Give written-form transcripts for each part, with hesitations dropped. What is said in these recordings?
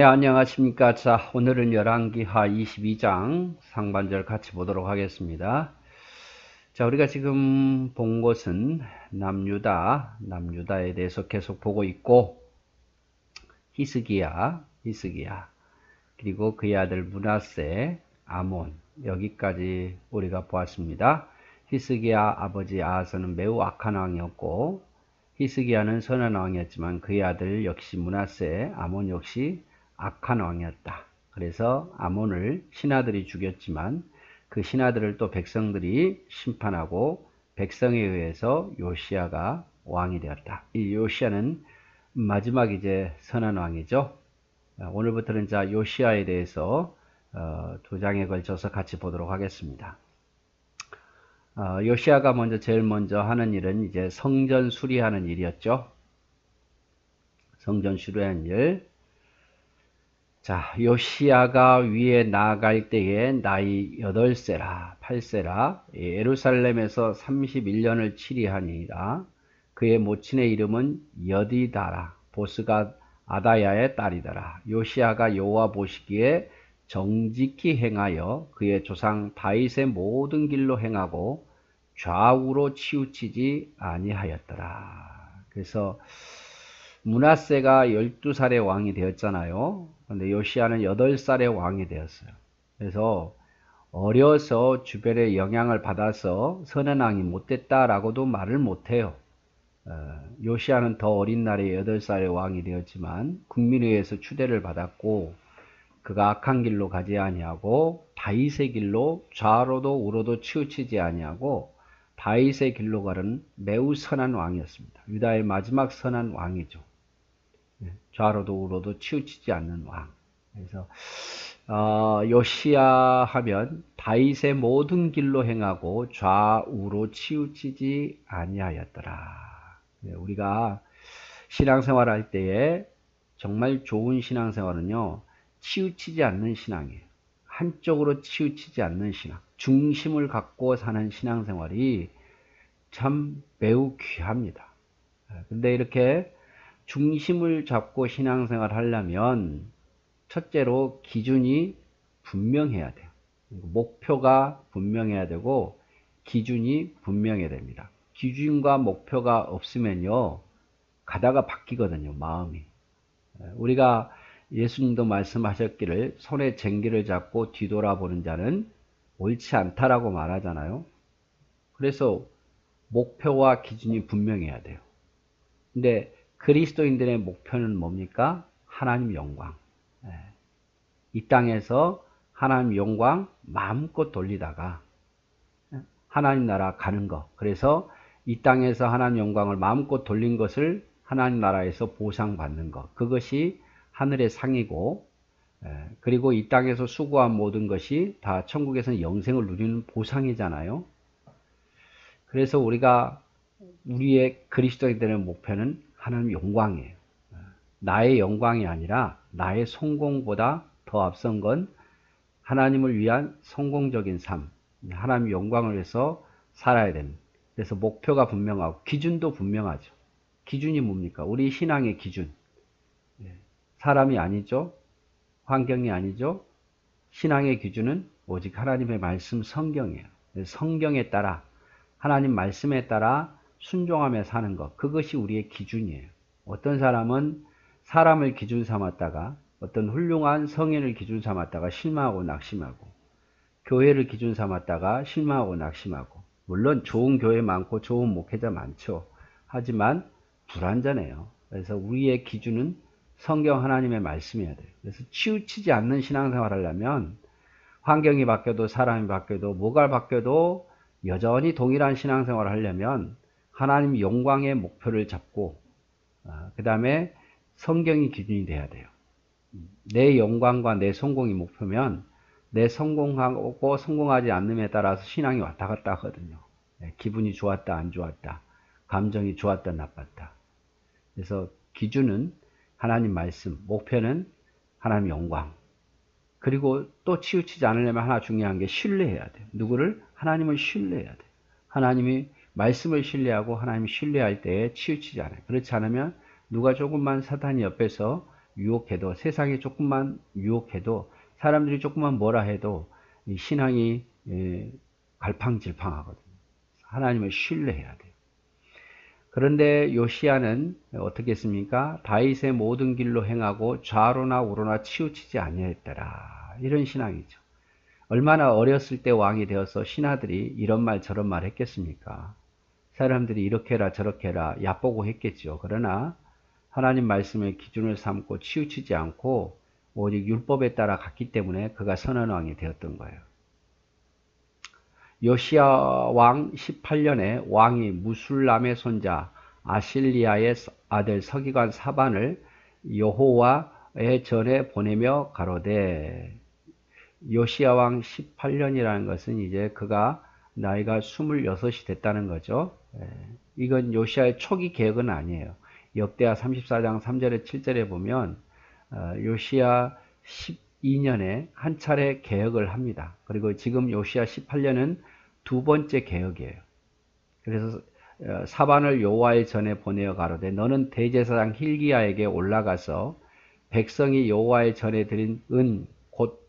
네, 안녕하십니까. 자, 오늘은 열왕기하 22장 상반절 같이 보도록 하겠습니다. 자, 우리가 지금 본 것은 남유다에 대해서 계속 보고 있고, 히스기야, 그리고 그의 아들 므낫세, 아몬, 여기까지 우리가 보았습니다. 히스기야 아버지 아하스는 매우 악한 왕이었고, 히스기야는 선한 왕이었지만 그의 아들 역시 므낫세, 아몬 역시 악한 왕이었다. 그래서 아몬을 신하들이 죽였지만 그 신하들을 또 백성들이 심판하고 백성에 의해서 요시야가 왕이 되었다. 이 요시야는 마지막 이제 선한 왕이죠. 오늘부터는 자 요시야에 대해서 두 장에 걸쳐서 같이 보도록 하겠습니다. 요시야가 제일 먼저 하는 일은 이제 성전 수리하는 일이었죠. 성전 수리하는 일. 자, 요시야가 위에 나아갈 때에 나이 8세라 예루살렘에서 31년을 치리하니라. 그의 모친의 이름은 여디다라. 보스가 아다야의 딸이더라. 요시야가 여호와 보시기에 정직히 행하여 그의 조상 다윗의 모든 길로 행하고 좌우로 치우치지 아니하였더라. 그래서 므낫세가 12살의 왕이 되었잖아요. 근데 요시야는 8살의 왕이 되었어요. 그래서 어려서 주변의 영향을 받아서 선한 왕이 못됐다라고도 말을 못해요. 요시야는 더 어린 나이에 8살의 왕이 되었지만 국민에 의해서 추대를 받았고 그가 악한 길로 가지 아니하고 다윗의 길로 좌로도 우로도 치우치지 아니하고 다윗의 길로 가는 매우 선한 왕이었습니다. 유다의 마지막 선한 왕이죠. 좌로도 우로도 치우치지 않는 왕. 그래서 요시야 하면 다윗의 모든 길로 행하고 좌우로 치우치지 아니하였더라. 우리가 신앙생활 할 때에 정말 좋은 신앙생활은요, 치우치지 않는 신앙이에요. 한쪽으로 치우치지 않는 신앙, 중심을 갖고 사는 신앙생활이 참 매우 귀합니다. 근데 이렇게 중심을 잡고 신앙생활 하려면 첫째로 기준이 분명해야 돼요. 목표가 분명해야 되고 기준이 분명해야 됩니다. 기준과 목표가 없으면요, 가다가 바뀌거든요, 마음이. 우리가 예수님도 말씀하셨기를 손에 쟁기를 잡고 뒤돌아보는 자는 옳지 않다라고 말하잖아요. 그래서 목표와 기준이 분명해야 돼요. 근데 그리스도인들의 목표는 뭡니까? 하나님 영광. 이 땅에서 하나님 영광 마음껏 돌리다가 하나님 나라 가는 것. 그래서 이 땅에서 하나님 영광을 마음껏 돌린 것을 하나님 나라에서 보상받는 것. 그것이 하늘의 상이고, 그리고 이 땅에서 수고한 모든 것이 다 천국에서는 영생을 누리는 보상이잖아요. 그래서 우리의 그리스도인들의 목표는 하나님 영광이에요. 나의 영광이 아니라 나의 성공보다 더 앞선 건 하나님을 위한 성공적인 삶, 하나님 영광을 위해서 살아야 됩니다. 그래서 목표가 분명하고 기준도 분명하죠. 기준이 뭡니까? 우리 신앙의 기준. 사람이 아니죠. 환경이 아니죠. 신앙의 기준은 오직 하나님의 말씀 성경이에요. 성경에 따라 하나님 말씀에 따라 순종하며 사는 것. 그것이 우리의 기준이에요. 어떤 사람은 사람을 기준 삼았다가 어떤 훌륭한 성인을 기준 삼았다가 실망하고 낙심하고 교회를 기준 삼았다가 실망하고 낙심하고 물론 좋은 교회 많고 좋은 목회자 많죠. 하지만 불완전해요. 그래서 우리의 기준은 성경 하나님의 말씀이어야 돼요. 그래서 치우치지 않는 신앙생활을 하려면 환경이 바뀌어도 사람이 바뀌어도 뭐가 바뀌어도 여전히 동일한 신앙생활을 하려면 하나님 영광의 목표를 잡고 그 다음에 성경이 기준이 돼야 돼요. 내 영광과 내 성공이 목표면 내 성공하고 성공하지 않음에 따라서 신앙이 왔다 갔다 하거든요. 기분이 좋았다 안 좋았다, 감정이 좋았다 나빴다. 그래서 기준은 하나님 말씀, 목표는 하나님 영광. 그리고 또 치우치지 않으려면 하나 중요한 게 신뢰해야 돼요. 누구를? 하나님을 신뢰해야 돼요. 하나님이 말씀을 신뢰하고 하나님을 신뢰할 때에 치우치지 않아요. 그렇지 않으면 누가 조금만 사탄이 옆에서 유혹해도, 세상이 조금만 유혹해도, 사람들이 조금만 뭐라 해도 이 신앙이 갈팡질팡하거든요. 하나님을 신뢰해야 돼요. 그런데 요시야는 어떻게 했습니까? 다윗의 모든 길로 행하고 좌로나 우로나 치우치지 아니하였더라. 이런 신앙이죠. 얼마나 어렸을 때 왕이 되어서 신하들이 이런 말 저런 말 했겠습니까? 사람들이 이렇게 해라 저렇게 해라 얕보고 했겠죠. 그러나 하나님 말씀의 기준을 삼고 치우치지 않고 오직 율법에 따라 갔기 때문에 그가 선한 왕이 되었던 거예요. 요시야 왕 18년에 왕이 무술람의 손자 아실리아의 아들 서기관 사반을 여호와의 전에 보내며 가로되, 요시야 왕 18년이라는 것은 이제 그가 나이가 26이 됐다는 거죠. 이건 요시야의 초기 계획은 아니에요. 역대하 34장 3절에 7절에 보면 요시야 12년에 한 차례 개혁을 합니다. 그리고 지금 요시야 18년은 두 번째 개혁이에요. 그래서 사반을 여호와의 전에 보내어 가로되, 너는 대제사장 hil기야에게 올라가서 백성이 여호와의 전에 드린 은 곧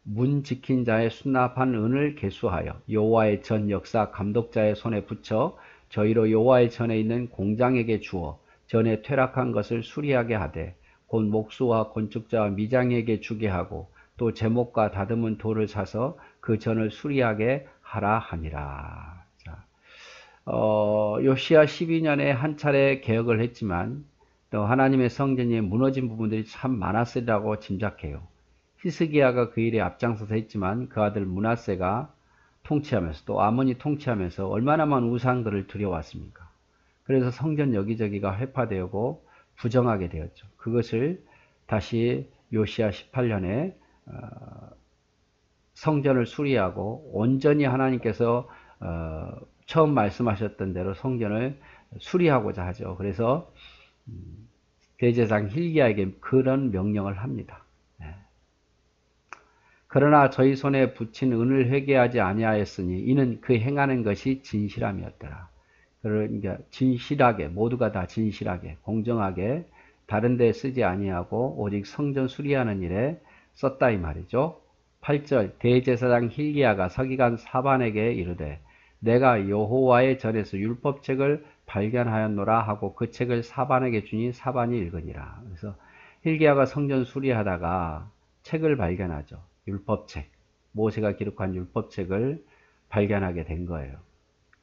문 지킨 자의 수납한 은을 계수하여 여호와의 전 역사 감독자의 손에 붙여 저희로 여호와의 전에 있는 공장에게 주어 전에 퇴락한 것을 수리하게 하되, 곧 목수와 건축자와 미장에게 주게 하고 또 제목과 다듬은 돌을 사서 그 전을 수리하게 하라 하니라. 자, 요시야 12년에 한 차례 개혁을 했지만 또 하나님의 성전이 무너진 부분들이 참 많았으리라고 짐작해요. 히스기야가 그 일에 앞장서서 했지만 그 아들 므낫세가 통치하면서 또 아몬이 통치하면서 얼마나 많은 우상들을 들여왔습니까? 그래서 성전 여기저기가 회파되고 부정하게 되었죠. 그것을 다시 요시야 18년에 성전을 수리하고 온전히 하나님께서 처음 말씀하셨던 대로 성전을 수리하고자 하죠. 그래서 대제사장 hil기야에게 그런 명령을 합니다. 그러나 저희 손에 붙인 은을 회개하지 아니하였으니 이는 그 행하는 것이 진실함이었더라. 그러니까 진실하게, 모두가 다 진실하게 공정하게 다른 데 쓰지 아니하고 오직 성전 수리하는 일에 썼다 이 말이죠. 8절 대제사장 hil기야가 서기관 사반에게 이르되, 내가 여호와의 전에서 율법책을 발견하였노라 하고 그 책을 사반에게 주니 사반이 읽으니라. 그래서 hil기야가 성전 수리하다가 책을 발견하죠. 율법책, 모세가 기록한 율법책을 발견하게 된 거예요.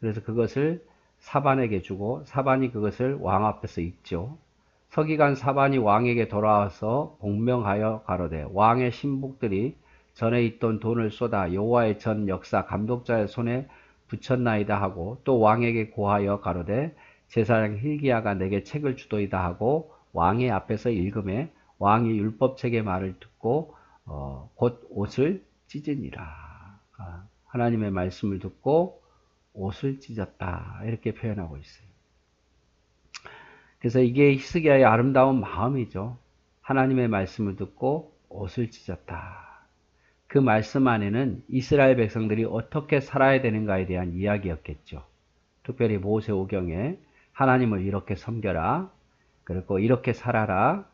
그래서 그것을 사반에게 주고 사반이 그것을 왕 앞에서 읽죠. 서기관 사반이 왕에게 돌아와서 복명하여 가로되, 왕의 신복들이 전에 있던 돈을 쏟아 여호와의 전 역사 감독자의 손에 붙였나이다 하고 또 왕에게 고하여 가로되, 제사장 hil기야가 내게 책을 주도이다 하고 왕의 앞에서 읽음에 왕이 율법책의 말을 듣고 곧 옷을 찢으니라. 하나님의 말씀을 듣고 옷을 찢었다 이렇게 표현하고 있어요. 그래서 이게 히스기야의 아름다운 마음이죠. 하나님의 말씀을 듣고 옷을 찢었다. 그 말씀 안에는 이스라엘 백성들이 어떻게 살아야 되는가에 대한 이야기였겠죠. 특별히 모세오경에 하나님을 이렇게 섬겨라, 그리고 이렇게 살아라,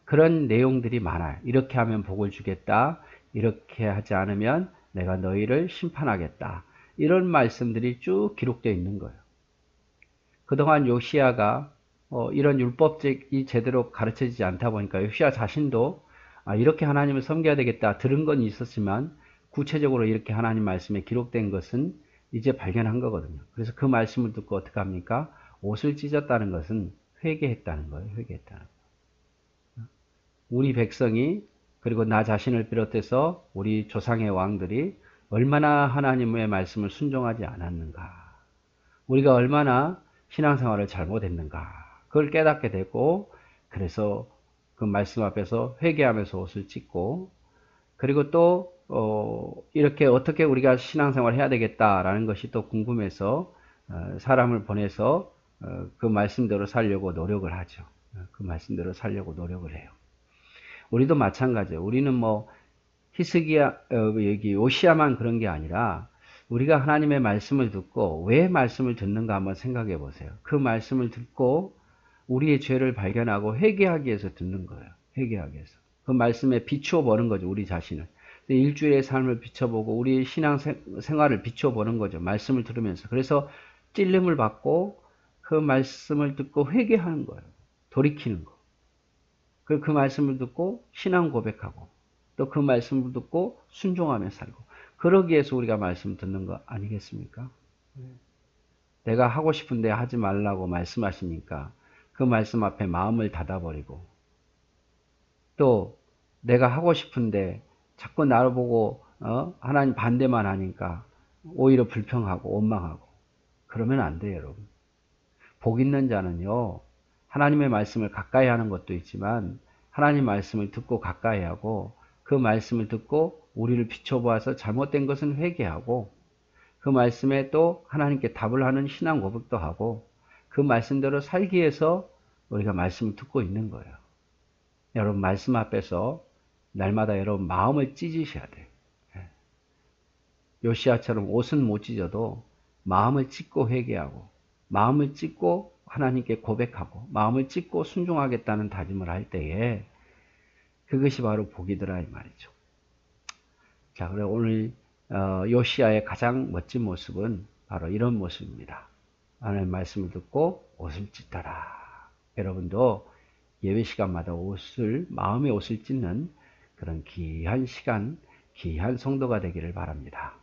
그런 내용들이 많아요. 이렇게 하면 복을 주겠다, 이렇게 하지 않으면 내가 너희를 심판하겠다, 이런 말씀들이 쭉 기록되어 있는 거예요. 그동안 요시야가 이런 율법책이 제대로 가르쳐지지 않다 보니까 요시야 자신도 이렇게 하나님을 섬겨야 되겠다 들은 건 있었지만 구체적으로 이렇게 하나님 말씀에 기록된 것은 이제 발견한 거거든요. 그래서 그 말씀을 듣고 어떻게 합니까? 옷을 찢었다는 것은 회개했다는 거예요. 회개했다는 거예요. 우리 백성이, 그리고 나 자신을 비롯해서 우리 조상의 왕들이 얼마나 하나님의 말씀을 순종하지 않았는가, 우리가 얼마나 신앙생활을 잘못했는가, 그걸 깨닫게 되고, 그래서 그 말씀 앞에서 회개하면서 옷을 찢고, 그리고 또 이렇게 어떻게 우리가 신앙생활을 해야 되겠다라는 것이 또 궁금해서 사람을 보내서 그 말씀대로 살려고 노력을 하죠. 그 말씀대로 살려고 노력을 해요. 우리도 마찬가지예요. 우리는 뭐 히스기야, 여기 요시야만 그런 게 아니라 우리가 하나님의 말씀을 듣고 왜 말씀을 듣는가 한번 생각해 보세요. 그 말씀을 듣고 우리의 죄를 발견하고 회개하기 위해서 듣는 거예요. 회개하게 해서. 그 말씀에 비추어 보는 거죠, 우리 자신을. 일주일의 삶을 비춰보고 우리 신앙 생활을 비춰보는 거죠. 말씀을 들으면서. 그래서 찔림을 받고 그 말씀을 듣고 회개하는 거예요. 돌이키는 거. 그리고 그 말씀을 듣고 신앙 고백하고 또 그 말씀을 듣고 순종하며 살고. 그러기 위해서 우리가 말씀 듣는 거 아니겠습니까? 내가 하고 싶은데 하지 말라고 말씀하시니까 그 말씀 앞에 마음을 닫아버리고 또 내가 하고 싶은데 자꾸 나를 보고 하나님 반대만 하니까 오히려 불평하고 원망하고 그러면 안 돼요, 여러분. 복 있는 자는요, 하나님의 말씀을 가까이 하는 것도 있지만 하나님 말씀을 듣고 가까이 하고 그 말씀을 듣고 우리를 비춰보아서 잘못된 것은 회개하고 그 말씀에 또 하나님께 답을 하는 신앙 고백도 하고 그 말씀대로 살기 위해서 우리가 말씀을 듣고 있는 거예요. 여러분 말씀 앞에서 날마다 여러분 마음을 찢으셔야 돼요. 요시야처럼 옷은 못 찢어도 마음을 찢고 회개하고 마음을 찢고 하나님께 고백하고 마음을 찢고 순종하겠다는 다짐을 할 때에 그것이 바로 복이더라 이 말이죠. 자, 그래 오늘 요시야의 가장 멋진 모습은 바로 이런 모습입니다. 하나님의 말씀을 듣고 옷을 찢더라. 여러분도 예배 시간마다 마음의 옷을 찢는 그런 귀한 시간, 귀한 성도가 되기를 바랍니다.